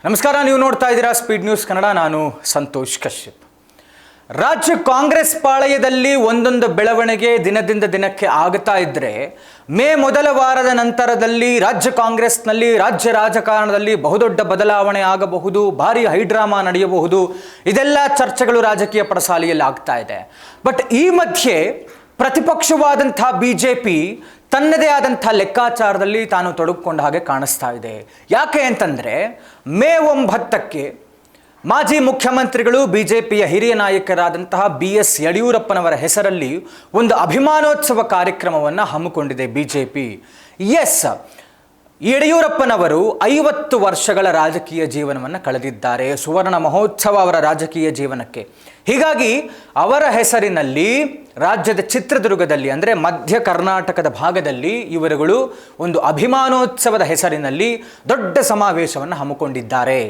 ನಮಸ್ಕಾರ, ನೀವು ನೋಡ್ತಾ ಇದ್ದೀರಾ ಸ್ಪೀಡ್ ನ್ಯೂಸ್ ಕನ್ನಡ. ನಾನು ಸಂತೋಷ್ ಕಶ್ಯಪ್. ರಾಜ್ಯ ಕಾಂಗ್ರೆಸ್ ಪಾಳಯದಲ್ಲಿ ಒಂದೊಂದು ಬೆಳವಣಿಗೆ ದಿನದಿಂದ ದಿನಕ್ಕೆ ಆಗುತ್ತಾ ಇದ್ದರೆ ಮೇ ಮೊದಲ ವಾರದ ನಂತರದಲ್ಲಿ ರಾಜ್ಯ ಕಾಂಗ್ರೆಸ್ನಲ್ಲಿ, ರಾಜ್ಯ ರಾಜಕಾರಣದಲ್ಲಿ ಬಹುದೊಡ್ಡ ಬದಲಾವಣೆ ಆಗಬಹುದು, ಭಾರಿ ಹೈಡ್ರಾಮಾ ನಡೆಯಬಹುದು. ಇದೆಲ್ಲ ಚರ್ಚೆಗಳು ರಾಜಕೀಯ ಪಡಸಾಲೆಯಲ್ಲಿ ಆಗ್ತಾ ಇದೆ. ಬಟ್ ಈ ಮಧ್ಯೆ ಪ್ರತಿಪಕ್ಷವಾದಂಥ ಬಿಜೆಪಿ ತನ್ನದೇ ಆದಂಥ ಲೆಕ್ಕಾಚಾರದಲ್ಲಿ ತಾನು ತೊಡಗಿಕೊಂಡ ಹಾಗೆ ಕಾಣಿಸ್ತಾ ಇದೆ. ಯಾಕೆ ಅಂತಂದರೆ, ಮೇ 9ಕ್ಕೆ ಮಾಜಿ ಮುಖ್ಯಮಂತ್ರಿಗಳು ಬಿಜೆಪಿಯ ಹಿರಿಯ ನಾಯಕರಾದಂತಹ BS ಯಡಿಯೂರಪ್ಪನವರ ಹೆಸರಲ್ಲಿ ಒಂದು ಅಭಿಮಾನೋತ್ಸವ ಕಾರ್ಯಕ್ರಮವನ್ನು ಹಮ್ಮಿಕೊಂಡಿದೆ ಬಿಜೆಪಿ. ಎಸ್, ಯಡಿಯೂರಪ್ಪನವರು 50 ವರ್ಷಗಳ ರಾಜಕೀಯ ಜೀವನವನ್ನು ಕಳೆದಿದ್ದಾರೆ. ಸುವರ್ಣ ಮಹೋತ್ಸವ ಅವರ ರಾಜಕೀಯ ಜೀವನಕ್ಕೆ. ಹೀಗಾಗಿ ಅವರ ಹೆಸರಿನಲ್ಲಿ ರಾಜ್ಯದ ಚಿತ್ರದುರ್ಗದಲ್ಲಿ, ಅಂದರೆ ಮಧ್ಯ ಕರ್ನಾಟಕದ ಭಾಗದಲ್ಲಿ ಇವರುಗಳು ಒಂದು ಅಭಿಮಾನೋತ್ಸವದ ಹೆಸರಿನಲ್ಲಿ ದೊಡ್ಡ ಸಮಾವೇಶವನ್ನು ಹಮ್ಮಿಕೊಂಡಿದ್ದಾರೆ.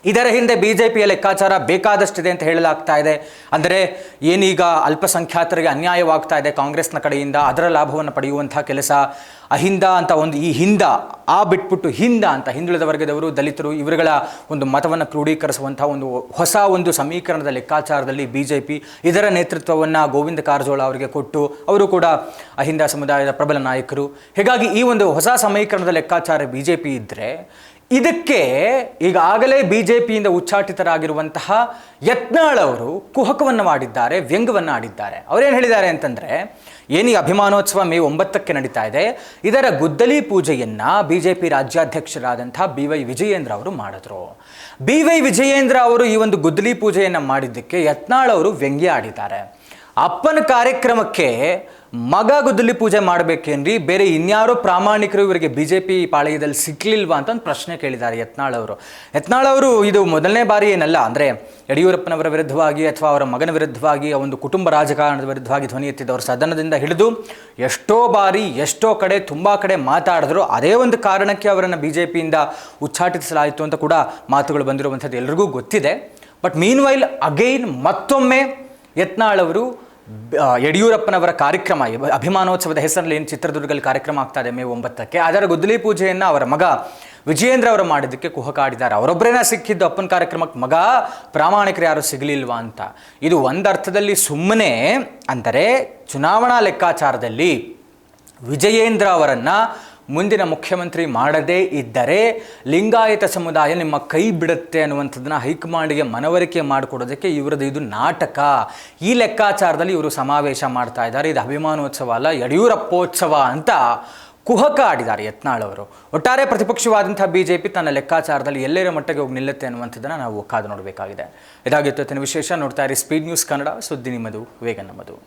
ಇದರ ಹಿಂದೆ ಬಿಜೆಪಿಯ ಲೆಕ್ಕಾಚಾರ ಬೇಕಾದಷ್ಟಿದೆ ಅಂತ ಹೇಳಲಾಗ್ತಾ ಇದೆ. ಅಂದರೆ ಏನೀಗ ಅಲ್ಪಸಂಖ್ಯಾತರಿಗೆ ಅನ್ಯಾಯವಾಗ್ತಾ ಇದೆ ಕಾಂಗ್ರೆಸ್ನ ಕಡೆಯಿಂದ, ಅದರ ಲಾಭವನ್ನು ಪಡೆಯುವಂಥ ಕೆಲಸ. ಅಹಿಂದ ಅಂತ ಒಂದು, ಈ ಹಿಂದ ಆ ಬಿಟ್ಬಿಟ್ಟು ಹಿಂದ ಅಂತ ಹಿಂದುಳಿದ ವರ್ಗದವರು, ದಲಿತರು, ಇವರುಗಳ ಒಂದು ಮತವನ್ನು ಕ್ರೋಢೀಕರಿಸುವಂಥ ಒಂದು ಸಮೀಕರಣದ ಲೆಕ್ಕಾಚಾರದಲ್ಲಿ ಬಿಜೆಪಿ ಇದರ ನೇತೃತ್ವವನ್ನು ಗೋವಿಂದ ಕಾರಜೋಳ ಅವರಿಗೆ ಕೊಟ್ಟು, ಅವರು ಕೂಡ ಅಹಿಂದ ಸಮುದಾಯದ ಪ್ರಬಲ ನಾಯಕರು. ಹೀಗಾಗಿ ಈ ಒಂದು ಹೊಸ ಸಮೀಕರಣದ ಲೆಕ್ಕಾಚಾರ ಬಿಜೆಪಿ ಇದ್ದರೆ, ಇದಕ್ಕೆ ಈಗಾಗಲೇ ಬಿಜೆಪಿಯಿಂದ ಉಚ್ಚಾಟಿತರಾಗಿರುವಂತಹ ಯತ್ನಾಳ್ ಅವರು ಕುಹಕವನ್ನು ಮಾಡಿದ್ದಾರೆ, ವ್ಯಂಗ್ಯವನ್ನು ಆಡಿದ್ದಾರೆ. ಅವರೇನು ಹೇಳಿದ್ದಾರೆ ಅಂತಂದರೆ, ಏನು ಈ ಅಭಿಮಾನೋತ್ಸವ ಮೇ 9ಕ್ಕೆ ನಡೀತಾ ಇದೆ, ಇದರ ಗುದ್ದಲಿ ಪೂಜೆಯನ್ನು ಬಿಜೆಪಿ ರಾಜ್ಯಾಧ್ಯಕ್ಷರಾದಂಥ BY ವಿಜಯೇಂದ್ರ ಅವರು ಮಾಡಿದ್ರು. BY ವಿಜಯೇಂದ್ರ ಅವರು ಈ ಒಂದು ಗುದ್ದಲಿ ಪೂಜೆಯನ್ನು ಮಾಡಿದ್ದಕ್ಕೆ ಯತ್ನಾಳ್ ಅವರು ವ್ಯಂಗ್ಯ ಆಡಿದ್ದಾರೆ. ಅಪ್ಪನ ಕಾರ್ಯಕ್ರಮಕ್ಕೆ ಮಗ ಗುದ್ದಲಿ ಪೂಜೆ ಮಾಡಬೇಕೇನ್ರಿ, ಬೇರೆ ಇನ್ಯಾರೋ ಪ್ರಾಮಾಣಿಕರು ಇವರಿಗೆ ಬಿಜೆಪಿ ಪಾಳಯದಲ್ಲಿ ಸಿಕ್ಕಲಿಲ್ವಾ ಅಂತ ಒಂದು ಪ್ರಶ್ನೆ ಕೇಳಿದ್ದಾರೆ ಯತ್ನಾಳ್ ಅವರು. ಯತ್ನಾಳ್ ಅವರು ಇದು ಮೊದಲನೇ ಬಾರಿ ಏನಲ್ಲ, ಅಂದರೆ ಯಡಿಯೂರಪ್ಪನವರ ವಿರುದ್ಧವಾಗಿ ಅಥವಾ ಅವರ ಮಗನ ವಿರುದ್ಧವಾಗಿ, ಒಂದು ಕುಟುಂಬ ರಾಜಕಾರಣದ ವಿರುದ್ಧವಾಗಿ ಧ್ವನಿ ಎತ್ತಿದ್ದವರು ಸದನದಿಂದ ಹಿಡಿದು ಎಷ್ಟೋ ಬಾರಿ ಎಷ್ಟೋ ಕಡೆ ತುಂಬ ಕಡೆ ಮಾತಾಡಿದ್ರು. ಅದೇ ಒಂದು ಕಾರಣಕ್ಕೆ ಅವರನ್ನು ಬಿಜೆಪಿಯಿಂದ ಉಚ್ಚಾಟಿಸಲಾಯಿತು ಅಂತ ಕೂಡ ಮಾತುಗಳು ಬಂದಿರುವಂಥದ್ದು ಎಲ್ರಿಗೂ ಗೊತ್ತಿದೆ. ಬಟ್ ಮೀನ್ವೈಲ್ ಅಗೈನ್ ಮತ್ತೊಮ್ಮೆ ಯತ್ನಾಳ್ ಅವರು ಯಡಿಯೂರಪ್ಪನವರ ಕಾರ್ಯಕ್ರಮ, ಅಭಿಮಾನೋತ್ಸವದ ಹೆಸರಲ್ಲಿ ಏನು ಚಿತ್ರದುರ್ಗದಲ್ಲಿ ಕಾರ್ಯಕ್ರಮ ಆಗ್ತಾ ಇದೆ ಮೇ 9ಕ್ಕೆ, ಅದರ ಗುದ್ದಲಿ ಪೂಜೆಯನ್ನು ಅವರ ಮಗ ವಿಜಯೇಂದ್ರ ಅವರು ಮಾಡಿದ್ದಕ್ಕೆ ಕುಹಕಾಡಿದ್ದಾರೆ. ಅವರೊಬ್ಬರೇನ ಸಿಕ್ಕಿದ್ದು ಅಪ್ಪನ ಕಾರ್ಯಕ್ರಮಕ್ಕೆ, ಮಗ ಪ್ರಾಮಾಣಿಕರು ಯಾರು ಸಿಗಲಿಲ್ವಾ ಅಂತ. ಇದು ಒಂದರ್ಥದಲ್ಲಿ ಸುಮ್ಮನೆ, ಅಂದರೆ ಚುನಾವಣಾ ಲೆಕ್ಕಾಚಾರದಲ್ಲಿ ವಿಜಯೇಂದ್ರ ಅವರನ್ನು ಮುಂದಿನ ಮುಖ್ಯಮಂತ್ರಿ ಮಾಡದೇ ಇದ್ದರೆ ಲಿಂಗಾಯತ ಸಮುದಾಯ ನಿಮ್ಮ ಕೈ ಬಿಡುತ್ತೆ ಅನ್ನುವಂಥದ್ದನ್ನು ಹೈಕಮಾಂಡ್ಗೆ ಮನವರಿಕೆ ಮಾಡಿಕೊಡೋದಕ್ಕೆ ಇವರದ್ದು ಇದು ನಾಟಕ. ಈ ಲೆಕ್ಕಾಚಾರದಲ್ಲಿ ಇವರು ಸಮಾವೇಶ ಮಾಡ್ತಾ ಇದ್ದಾರೆ. ಇದು ಅಭಿಮಾನೋತ್ಸವ ಅಲ್ಲ, ಯಡಿಯೂರಪ್ಪೋತ್ಸವ ಅಂತ ಕುಹಕ ಆಡಿದ್ದಾರೆ ಯತ್ನಾಳ್ ಅವರು. ಒಟ್ಟಾರೆ ಪ್ರತಿಪಕ್ಷವಾದಂಥ ಬಿಜೆಪಿ ತನ್ನ ಲೆಕ್ಕಾಚಾರದಲ್ಲಿ ಎಲ್ಲರ ಮಟ್ಟಿಗೆ ಹೋಗಿ ನಿಲ್ಲುತ್ತೆ ಅನ್ನುವಂಥದ್ದನ್ನು ನಾವು ಕಾದು ನೋಡಬೇಕಾಗಿದೆ. ಇದಾಗಿತ್ತು ವಿಶೇಷ. ನೋಡ್ತಾ ಇರಿ ಸ್ಪೀಡ್ ನ್ಯೂಸ್ ಕನ್ನಡ, ಸುದ್ದಿ ನಿಮ್ಮದು, ವೇಗ ನಮ್ಮದು.